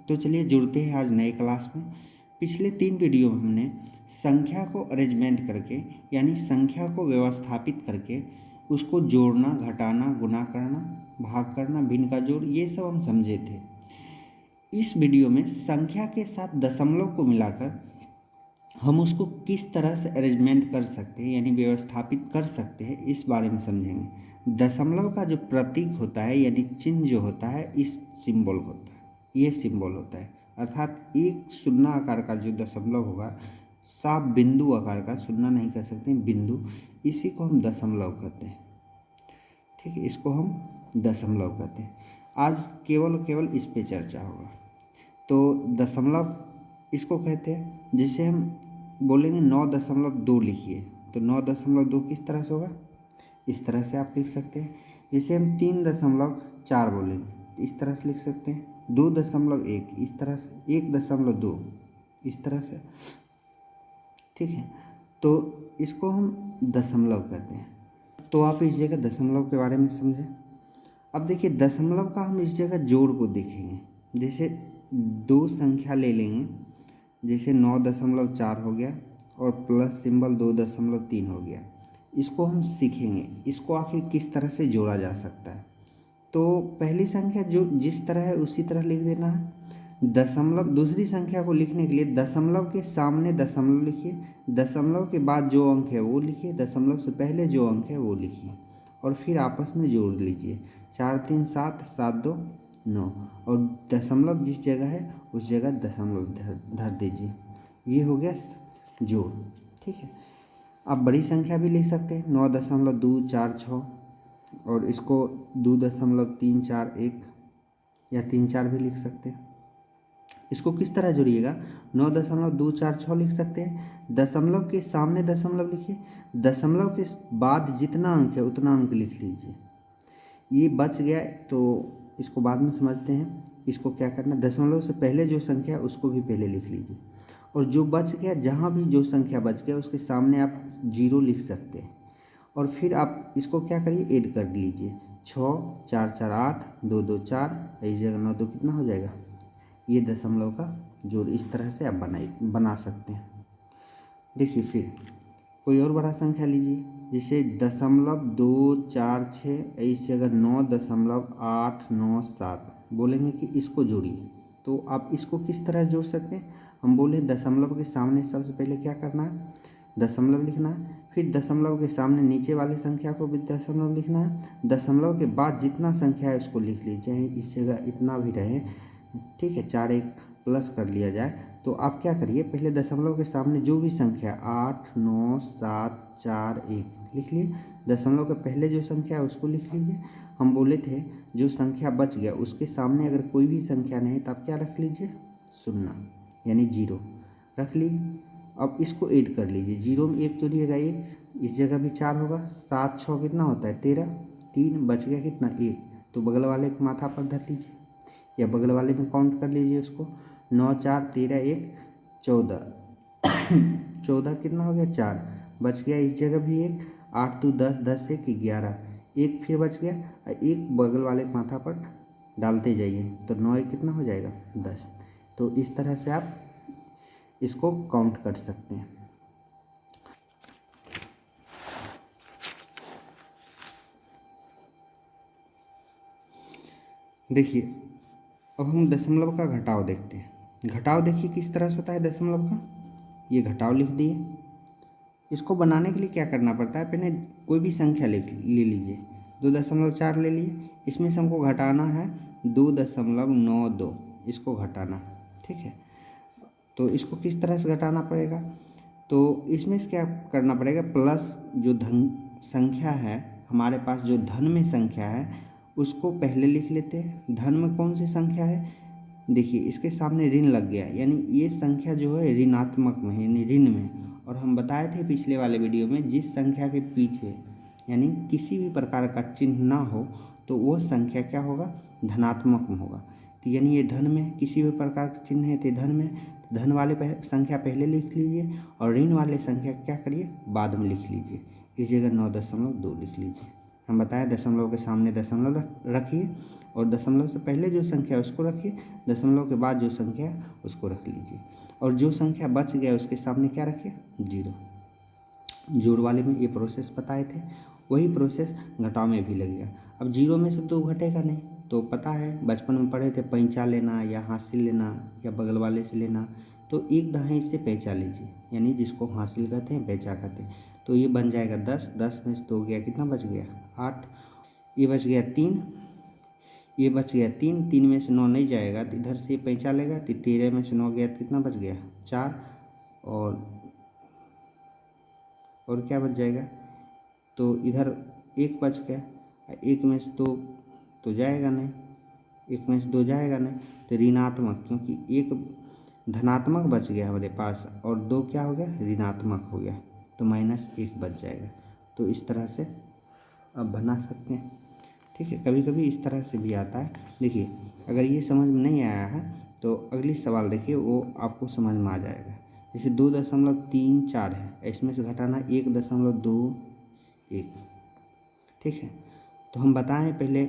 तो चलिए जुड़ते हैं आज नए क्लास में। पिछले 3 वीडियो में हमने संख्या को अरेंजमेंट करके यानी संख्या को व्यवस्थापित करके उसको जोड़ना, घटाना, गुणा करना, भाग करना, भिन्न का जोड़, ये सब हम समझे थे। इस वीडियो में संख्या के साथ दशमलव को मिलाकर हम उसको किस तरह से अरेंजमेंट कर सकते हैं यानी व्यवस्थापित कर सकते हैं, इस बारे में समझेंगे। दशमलव का जो प्रतीक होता है यानी चिन्ह जो होता है, इस सिंबल होता है, ये सिंबल होता है। अर्थात एक शून्य आकार का जो दशमलव होगा, साफ बिंदु आकार का, शून्य नहीं कह सकते, बिंदु, इसी को हम दशमलव कहते हैं। ठीक है, इसको हम दशमलव कहते हैं। आज केवल इस पे चर्चा होगा। तो दशमलव इसको कहते हैं। जैसे हम बोलेंगे 9.2 लिखिए, तो 9.2 किस तरह से होगा, इस तरह से आप लिख सकते हैं। जैसे हम 3.4 बोलेंगे, इस तरह से लिख सकते हैं। 2.1 इस तरह से, 1.2 इस तरह से। ठीक है, तो इसको हम दशमलव कहते हैं। तो आप इस जगह दशमलव के बारे में समझें। अब देखिए, दशमलव का हम इस जगह जोड़ को देखेंगे। जैसे 2 संख्या ले लेंगे, जैसे 9.4 हो गया और प्लस सिंबल 2.3 हो गया। इसको हम सीखेंगे, इसको आखिर किस तरह से जोड़ा जा सकता है। तो पहली संख्या जो जिस तरह है उसी तरह लिख देना है। दशमलव, दूसरी संख्या को लिखने के लिए दशमलव के सामने दशमलव लिखिए, दशमलव के बाद जो अंक है वो लिखिए, दशमलव से पहले जो अंक है वो लिखिए और फिर आपस में जोड़ लीजिए। 4 3 7, 7 2 9, और दशमलव जिस जगह है उस जगह दशमलव धर दीजिए। ये हो गया जोड़। ठीक है, आप बड़ी संख्या भी लिख सकते हैं, 9.246, और इसको 2.341 या 3-4 भी लिख सकते हैं। इसको किस तरह जोड़िएगा, 9.246 लिख सकते हैं, दशमलव के सामने दशमलव लिखिए, दशमलव के बाद जितना अंक है उतना अंक लिख लीजिए। ये बच गया तो इसको बाद में समझते हैं। इसको क्या करना, दशमलव से पहले जो संख्या है उसको भी पहले लिख लीजिए, और जो बच गया, जहाँ भी जो संख्या बच गया उसके सामने आप 0 लिख सकते हैं। और फिर आप इसको क्या करिए, ऐड कर लीजिए। 6 4 4 8, 2 2 4, इस जगह 9 2 कितना हो जाएगा। ये दशमलव का जोड़ इस तरह से आप बना सकते हैं। देखिए, फिर कोई और बड़ा संख्या लीजिए, जैसे 0.246, इस जगह 9.897 बोलेंगे कि इसको जोड़िए। तो आप इसको किस तरह जोड़ सकते हैं, हम बोले दशमलव के सामने सबसे पहले क्या करना है, दशमलव लिखना है, फिर दशमलव के सामने नीचे वाली संख्या को भी दशमलव लिखना है, दशमलव के बाद जितना संख्या है उसको लिख लीजिए, चाहे इस जगह इतना भी रहे। ठीक है, 4 1 प्लस कर लिया जाए। तो आप क्या करिए, पहले दशमलव के सामने जो भी संख्या 8 9 7 4 1 लिख लिए, दशमलव के पहले जो संख्या है उसको लिख लीजिए। हम बोले थे जो संख्या बच गया उसके सामने अगर कोई भी संख्या नहीं तो आप क्या रख लीजिए, 0 यानी 0 रख लीजिए। अब इसको ऐड कर लीजिए, 0 में 1 जोड़िएगा 1, इस जगह भी 4 होगा, 7 6 कितना होता है 13, 3 बच गया कितना 1, तो बगल वाले को माथा पर धर लीजिए या बगल वाले में काउंट कर लीजिए उसको। 9 4 13 1 14, 14 कितना हो गया 4, बच गया इस जगह भी 1, 8 2 10, 10 1 11, 1 फिर बच गया, 1 बगल वाले माथा पर डालते जाइए, तो 9 1 कितना हो जाएगा 10। तो इस तरह से आप इसको काउंट कर सकते हैं। देखिए, अब हम दशमलव का घटाव देखते हैं। घटाव देखिए किस तरह से होता है दशमलव का, ये घटाव लिख दिए। इसको बनाने के लिए क्या करना पड़ता है, पहले कोई भी संख्या ले लीजिए, 2.4 ले लिए, इसमें से हमको घटाना है 2.92, इसको घटाना। ठीक है, तो इसको किस तरह से घटाना पड़ेगा, तो इसमें से क्या करना पड़ेगा, प्लस जो धन संख्या है हमारे पास, जो धन में संख्या है उसको पहले लिख लेते हैं। धन में कौन सी संख्या है, देखिए इसके सामने ऋण लग गया, यानी ये संख्या जो है ऋणात्मक में है, यानी ऋण में। और हम बताए थे पिछले वाले वीडियो में, जिस संख्या के पीछे यानी किसी भी प्रकार का चिन्ह ना हो तो वह संख्या क्या होगा, धनात्मक में होगा। तो यानी ये धन में किसी भी प्रकार का चिन्ह है तो धन में, धन वाले संख्या पहले लिख लीजिए और ऋण वाले संख्या क्या करिए, बाद में लिख लीजिए। इस जगह 9.2 लिख लीजिए। हम बताएं दशमलव के सामने दशमलव रखिए और दशमलव से पहले जो संख्या है उसको रखिए, दशमलव के बाद जो संख्या है उसको रख लीजिए, और जो संख्या बच गया उसके सामने क्या रखिए, 0। जोड़ वाले में ये प्रोसेस बताए थे, वही प्रोसेस घटाव में भी लगेगा। अब 0 में से 2 घटेगा नहीं, तो पता है बचपन में पढ़े थे, पैंचा लेना या हासिल लेना या बगल वाले से लेना, तो एक दहाई से पैंचा लीजिए, यानी जिसको हासिल कहते हैं पैंचा कहते हैं। तो ये बन जाएगा 10, 10 में से 2 गया, कितना बच गया, 8। ये बच गया 3, ये बच गया 3, 3 में से 9 नहीं जाएगा तो इधर से पैंचा लेगा, तो 13 में से 9 गया तो कितना बच गया, 4। और क्या बच जाएगा, तो इधर 1 बच गया, 1 में से 2 तो जाएगा नहीं, 1 में से 2 जाएगा नहीं, तो ऋणात्मक, क्योंकि 1 धनात्मक बच गया हमारे पास और 2 क्या हो गया, ऋणात्मक हो गया, तो -1 बच जाएगा। तो इस तरह से आप बना सकते हैं, ठीक है। कभी कभी इस तरह से भी आता है। देखिए अगर ये समझ में नहीं आया है तो अगली सवाल देखिए, वो आपको समझ में आ जाएगा। जैसे 2.34 है, इसमें से घटाना 1.21, ठीक है। तो हम बताएं पहले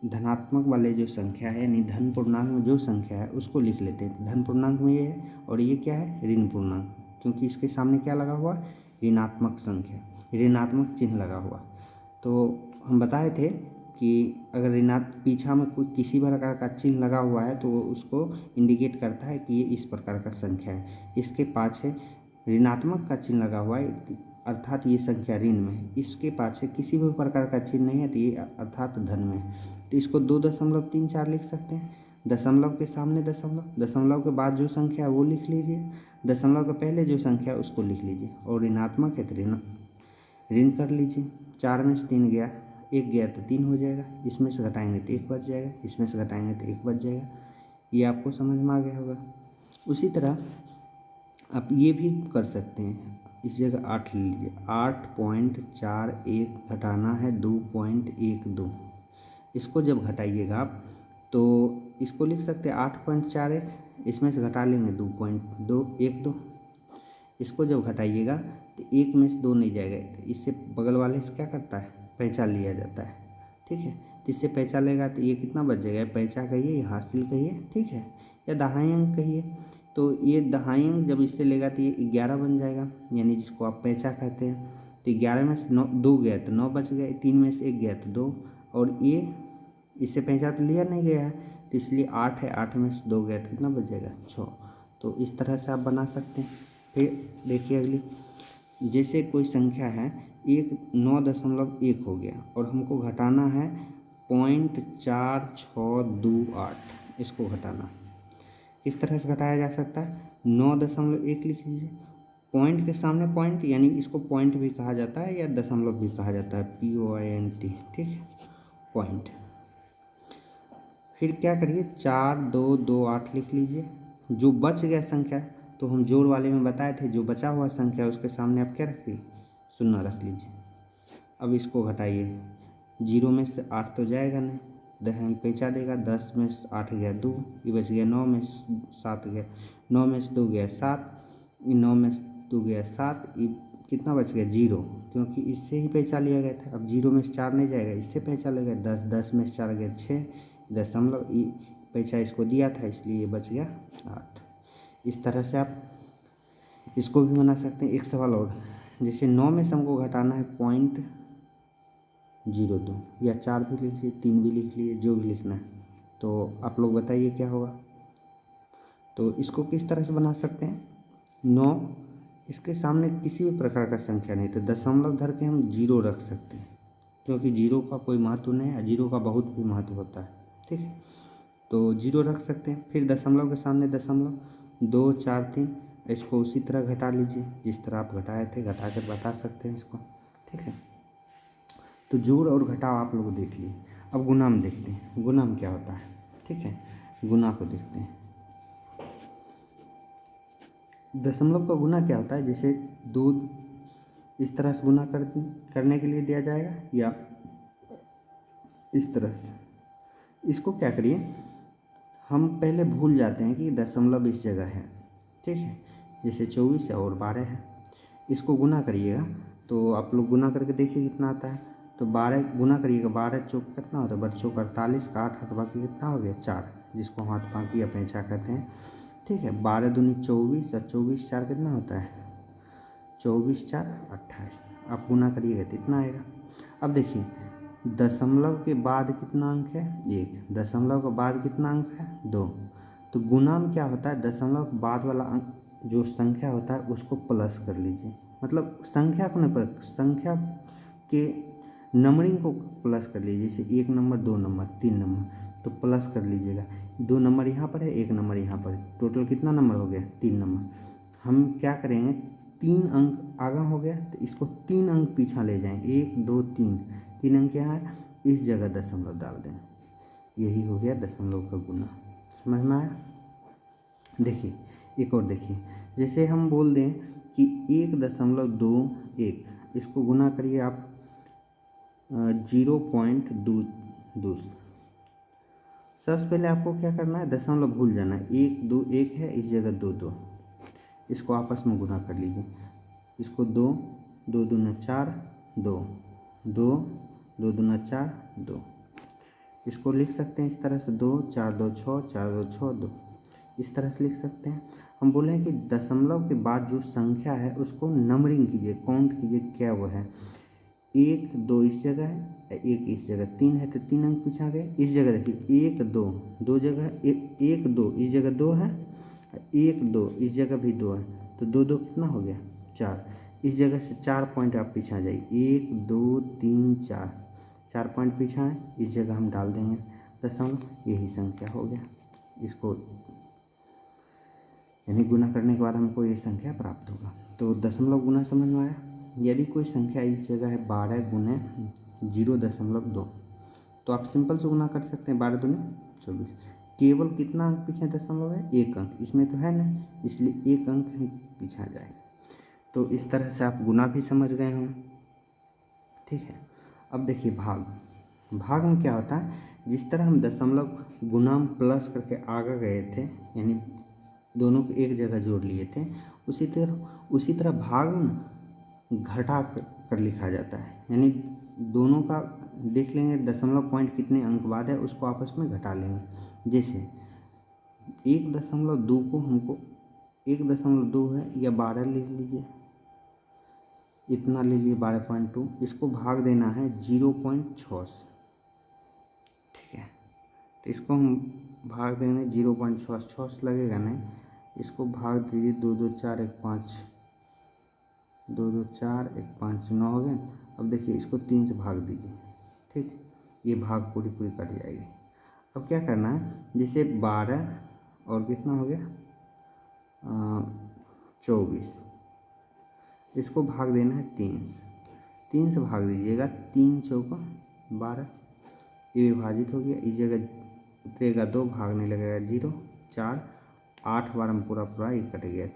धनात्मक वाले जो संख्या है, यानी धन पूर्णांक में जो संख्या है उसको लिख लेते हैं। धन पूर्णांक में ये है, और ये क्या है, ऋण पूर्णांक, क्योंकि इसके सामने क्या लगा हुआ, ऋणात्मक संख्या, ऋणात्मक चिन्ह लगा हुआ। तो हम बताए थे कि अगर पीछा में कोई किसी प्रकार का चिन्ह लगा हुआ है तो वो उसको इंडिकेट करता है कि ये इस प्रकार का संख्या है। इसके पाछे ऋणात्मक का चिन्ह लगा हुआ है, अर्थात ये संख्या ऋण में है। इसके पाछे किसी भी प्रकार का चिन्ह नहीं है तो ये अर्थात धन में है। तो इसको 2.34 लिख सकते हैं। दशमलव के सामने दशमलव, दशमलव के बाद जो संख्या है वो लिख लीजिए, दशमलव के पहले जो संख्या है उसको लिख लीजिए, और ऋणात्मक है तो ऋण कर लीजिए। 4 में से 3 गया, 1 गया तो 3 हो जाएगा, इसमें से घटाएंगे तो 1 बच जाएगा, इसमें से घटाएंगे तो 1 बच जाएगा। ये आपको समझ में आ गया होगा। उसी तरह आप ये भी कर सकते हैं, इस जगह 8 ले लीजिए, 8.41 घटाना है 2.12। इसको जब घटाइएगा आप तो इसको लिख सकते हैं 8.41, इसमें से घटा लेंगे 2.212। इसको जब घटाइएगा तो 1 में से 2 नहीं जाएगा, तो इससे बगल वाले से क्या करता है, पैंचा लिया जाता है, ठीक है। तो इससे पैंचा लेगा तो ये कितना बच जाएगा, पैंचा कहिए या हासिल कहिए, ठीक है, या दहाई अंक कहिए। तो ये दहाई अंक जब इससे लेगा तो ये 11 बन जाएगा, यानी जिसको आप पैंचा कहते हैं। तो 11 में से 2 गया तो 9 बच गए, 3 में से 1 गया तो 2, और ये इससे पैंचा तो लिया नहीं गया है, तो इसलिए 8 है, 8 में से 2 गया तो कितना बच जाएगा, 6। तो इस तरह से आप बना सकते हैं। फिर देखिए अगली, जैसे कोई संख्या है 9.1 हो गया और हमको घटाना है 0.4628, इसको घटाना इस तरह से घटाया जा सकता है। 9.1 लिख लीजिए, पॉइंट के सामने पॉइंट, यानी इसको पॉइंट भी कहा जाता है या दशमलव भी कहा जाता है, POINT, ठीक है, पॉइंट। फिर क्या करिए, 4228 लिख लीजिए। जो बच गया संख्या, तो हम जोड़ वाले में बताए थे, जो बचा हुआ संख्या उसके सामने आप क्या रखिए, 0 रख लीजिए। अब इसको घटाइए, 0 में से 8 तो जाएगा नहीं, दहाई पैंचा देगा, 10 में से 8 गया 2, ये बच गया 9 में से 7 गया, 9 में से 2 गया 7, 9 में से 2 गया 7, ये कितना बच गया, 0, क्योंकि इससे ही पैंचा लिया गया था। अब 0 में से 4 नहीं जाएगा, इससे पैंचा लेगा, 10, 10 में से 4 गया 6, दशमलव पैंचा इसको दिया था इसलिए ये बच गया 8। इस तरह से आप इसको भी बना सकते हैं। एक सवाल और, जैसे 9 में से हमको घटाना है 0.02, या 4 भी लिख लीजिए, 3 भी लिख लीजिए, जो भी लिखना है, तो आप लोग बताइए क्या होगा। तो इसको किस तरह से बना सकते हैं, 9 इसके सामने किसी भी प्रकार का संख्या नहीं, तो दशमलव धर के हम 0 रख सकते हैं, क्योंकि 0 का कोई महत्व नहीं है, 0 का बहुत भी महत्व होता है, ठीक है। तो 0 रख सकते हैं। फिर दशमलव के सामने दशमलव, 2, 4, 3, इसको उसी तरह घटा लीजिए जिस तरह आप घटाए थे, घटा कर बता सकते हैं इसको, ठीक है। तो जोड़ और घटाव आप लोग देख लिए। अब गुणा में देखते हैं, गुणा में क्या होता है, ठीक है, गुणा को देखते हैं। दशमलव का गुणा क्या होता है, जैसे 2 इस तरह से गुणा करने के लिए दिया जाएगा, या इस तरह से। इसको क्या करिए, हम पहले भूल जाते हैं कि दशमलव इस जगह है, ठीक है, जैसे 24 है और 12 है। इसको गुना करिएगा तो आप लोग गुना करके देखिए कितना आता है, तो 12 गुना करिएगा, 12 चौक कितना होता है, 12 चौक 48 का 8 हाथ बाकी कितना हो गया 4, जिसको हाथ बाकी या पैंचा कहते हैं। ठीक है, 12 दूनी 24 और 24 4 कितना होता है 24 4 28। आप गुना करिएगा तो इतना आएगा। अब देखिए दशमलव के बाद कितना अंक है 1, दशमलव के बाद कितना अंक है 2। तो गुना में क्या होता है, दशमलव के बाद वाला अंक जो संख्या होता है उसको प्लस कर लीजिए, मतलब संख्या को नहीं, संख्या के नंबरिंग को प्लस कर लीजिए। जैसे 1 नंबर 2 नंबर 3 नंबर तो प्लस कर लीजिएगा, 2 नंबर यहाँ पर है 1 नंबर यहाँ पर है, टोटल कितना नंबर हो गया 3 नंबर। हम क्या करेंगे 3 अंक आगा हो गया तो इसको 3 अंक पीछा ले जाएं, 1 2 3, 3 अंक यहाँ है, इस जगह दशमलव डाल दें, यही हो गया दशमलव का गुना। समझ में आया। देखिए एक और देखिए, जैसे हम बोल दें कि 1.21, इसको गुना करिए आप 0.2। सबसे पहले आपको क्या करना है, दशमलव भूल जाना है, 1 2 1 है, इस जगह 2 2, इसको आपस में गुना कर लीजिए। इसको 2 2 दूना 4 2 2 2 दूना 4 2, इसको लिख सकते हैं इस तरह से 2 4 2 6 4 2 6 2, इस तरह से लिख सकते हैं। हम बोले हैं कि दशमलव के बाद जो संख्या है उसको नंबरिंग कीजिए, काउंट कीजिए क्या वो है। 1 2 इस जगह है, 1 इस जगह, 3 है तो 3 अंक पीछा गए। इस जगह देखिए 1 2 2 जगह, 1 2 इस जगह 2 है, 1 2 इस जगह भी 2 है, तो 2 2 कितना हो गया 4। इस जगह से 4 पॉइंट आप पीछा जाइए, 1 2 3 4, 4 पॉइंट पीछा है, इस जगह हम डाल देंगे दशमलव, यही संख्या हो गया। इसको यानी गुना करने के बाद हमको ये संख्या प्राप्त होगा। तो दशमलव गुना समझ में आया। यदि कोई संख्या इस जगह है 12 गुने 0.2, तो आप सिंपल से गुना कर सकते हैं, 12 दूनी 24। केवल कितना अंक पीछे दशमलव है 1 अंक, इसमें तो है नहीं, इसलिए 1 अंक ही पीछा जाएगा। तो इस तरह से आप गुना भी समझ गए हों। ठीक है, अब देखिए भाग। भाग में क्या होता है, जिस तरह हम दशमलव गुना में प्लस करके आगे गए थे, यानी दोनों को एक जगह जोड़ लिए थे, उसी तरह भाग में घटा कर लिखा जाता है। यानी दोनों का देख लेंगे दशमलव पॉइंट कितने अंक बाद है, उसको आपस में घटा लेंगे। जैसे 1.2 को हमको 1.2 है या 12 ले लीजिए, इतना ले लीजिए 12.2, इसको भाग देना है 0.6 से। ठीक है, तो इसको हम भाग देंगे 0.6 से लगेगा नहीं, इसको भाग दीजिए 2 2 4 1 5, 2 2 4 1 5 9 हो गए। अब देखिए इसको 3 से भाग दीजिए, ठीक, ये भाग पूरी कट जाएगी। अब क्या करना है, जैसे 12 और कितना हो गया 24, इसको भाग देना है 3 से भाग दीजिएगा, 3 चौका 12, ये विभाजित हो गया, इस जगह उतरेगा 2, भागने लगेगा 0 4 8 बार में पूरा ये कट गया।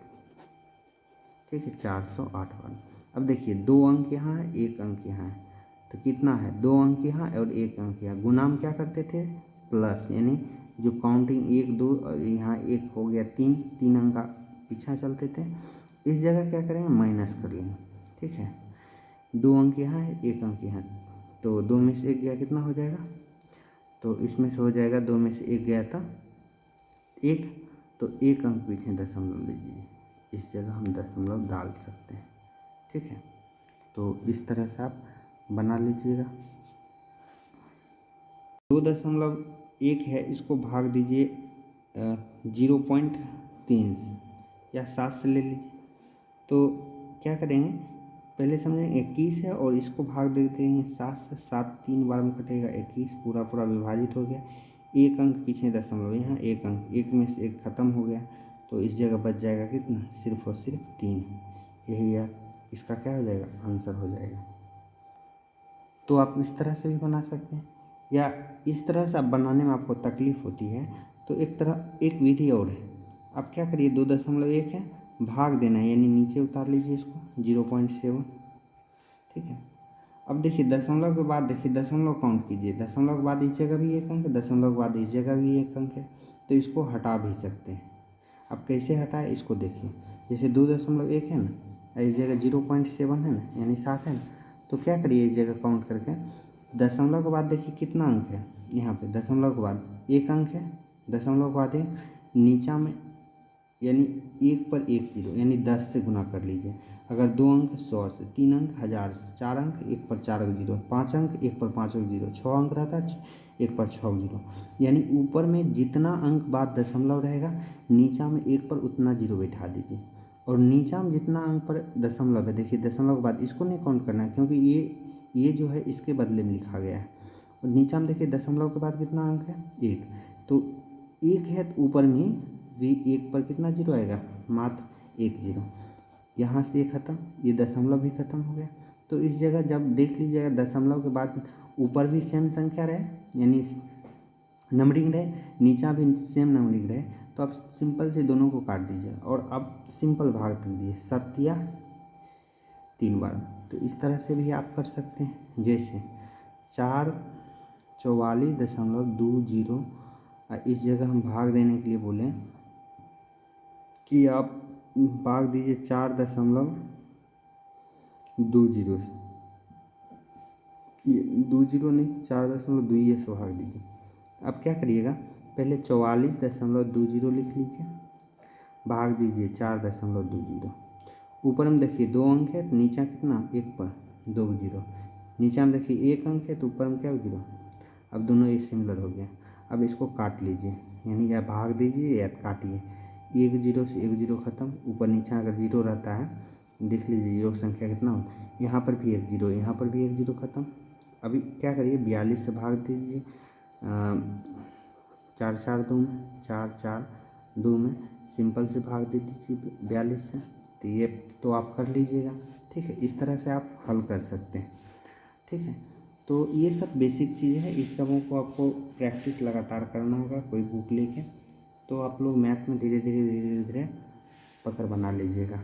ठीक है, 408 बार। अब देखिए 2 अंक यहाँ है 1 अंक यहाँ है, तो कितना है 2 अंक यहाँ और 1 अंक यहाँ। गुना में क्या करते थे प्लस, यानी जो काउंटिंग 1 2 और यहाँ 1 हो गया 3 अंक का पीछा चलते थे, इस जगह क्या करेंगे माइनस कर लेंगे। ठीक है, 2 अंक यहाँ है 1 अंक यहाँ, तो 2 में से 1 गया कितना हो जाएगा, तो इसमें से हो जाएगा 2 में से 1 गया था 1, तो 1 अंक पीछे दशमलव लीजिए, इस जगह हम दशमलव डाल सकते हैं। ठीक है, तो इस तरह से आप बना लीजिएगा। 2.1 है, इसको भाग दीजिए 0.3 से या 7 से ले लीजिए। तो क्या करेंगे, पहले समझेंगे 21 है और इसको भाग दे देंगे 7 से, 7 3 बार में कटेगा 21, पूरा विभाजित हो गया। 1 अंक पीछे दशमलव, यहाँ 1 अंक, 1 में से 1 खत्म हो गया, तो इस जगह बच जाएगा कितना, सिर्फ और सिर्फ 3। यही है इसका क्या हो जाएगा, आंसर हो जाएगा। तो आप इस तरह से भी बना सकते हैं, या इस तरह से आप बनाने में आपको तकलीफ़ होती है तो एक विधि और है। आप क्या करिए 2.1 है, भाग देना है, यानी नीचे उतार लीजिए इसको 0.7। ठीक है, अब देखिए दशमलव के बाद देखिए दशमलव काउंट कीजिए, दशमलव के बाद इस जगह भी 1 अंक है, दशमलव के बाद इस जगह भी 1 अंक है, तो इसको हटा भी सकते हैं। आप कैसे हटाए इसको देखिए, जैसे 2.1 है ना, इस जगह 0.7 है ना, यानी 7 है ना, तो क्या करिए इस जगह काउंट करके, दशमलव के बाद देखिए कितना अंक है, यहाँ पे दशमलव के बाद एक अंक है, दशमलव के बाद एक, नीचा में यानी एक पर एक जीरो यानी 10 से गुना कर लीजिए। अगर 2 अंक 100 से, 3 अंक 1000 से, 4 अंक एक पर 4 जीरो, 5 अंक एक पर 5 जीरो, 6 अंक रहता है एक पर 6 जीरो, यानी ऊपर में जितना अंक बाद दशमलव रहेगा नीचा में एक पर उतना जीरो बैठा दीजिए। और नीचा में जितना अंक पर दशमलव है, देखिए दशमलव के बाद इसको नहीं काउंट करना है क्योंकि ये जो है इसके बदले में लिखा गया है। और नीचा में देखिए दशमलव के बाद कितना अंक है, एक, तो एक है तो ऊपर में भी एक पर कितना जीरो आएगा, मात्र एक जीरो। यहाँ से ये ख़त्म, ये दशमलव भी ख़त्म हो गया। तो इस जगह जब देख लीजिएगा दशमलव के बाद ऊपर भी सेम संख्या रहे यानी नंबरिंग रहे, नीचा भी सेम नंबरिंग रहे, तो आप सिंपल से दोनों को काट दीजिए और अब सिंपल भाग दीजिए 7 या 3 बार। तो इस तरह से भी आप कर सकते हैं, जैसे 444.20, इस जगह हम भाग देने के लिए बोलें कि आप भाग दीजिए 4.20 से, ये 20 नहीं 4.2 से भाग दीजिए। अब क्या करिएगा, पहले 44.20 लिख लीजिए, भाग दीजिए 4.20। ऊपर में देखिए 2 अंक है तो नीचा कितना, एक पर 2 जीरो, नीचा में देखिए 1 अंक है तो ऊपर में क्या जीरो। अब दोनों एक सिमिलर हो गया। अब इसको काट लीजिए, यानी या भाग दीजिए या काटिए, 1 जीरो से 1 जीरो ख़त्म, ऊपर नीचा अगर जीरो रहता है देख लीजिए जीरो संख्या कितना हो, यहाँ पर भी 1 जीरो, यहाँ पर भी 1 जीरो ख़त्म। अभी क्या करिए 42 से भाग दीजिए, 4 4 2 में, 4 4 2 में सिंपल से भाग दे दीजिए 42 से। तो ये तो आप कर लीजिएगा, ठीक है। इस तरह से आप हल कर सकते हैं, ठीक है। तो ये सब बेसिक चीज़ें हैं, इस सबों को आपको प्रैक्टिस लगातार करना होगा कोई बुक लेके, तो आप लोग मैथ में धीरे धीरे धीरे धीरे पकड़ बना लीजिएगा।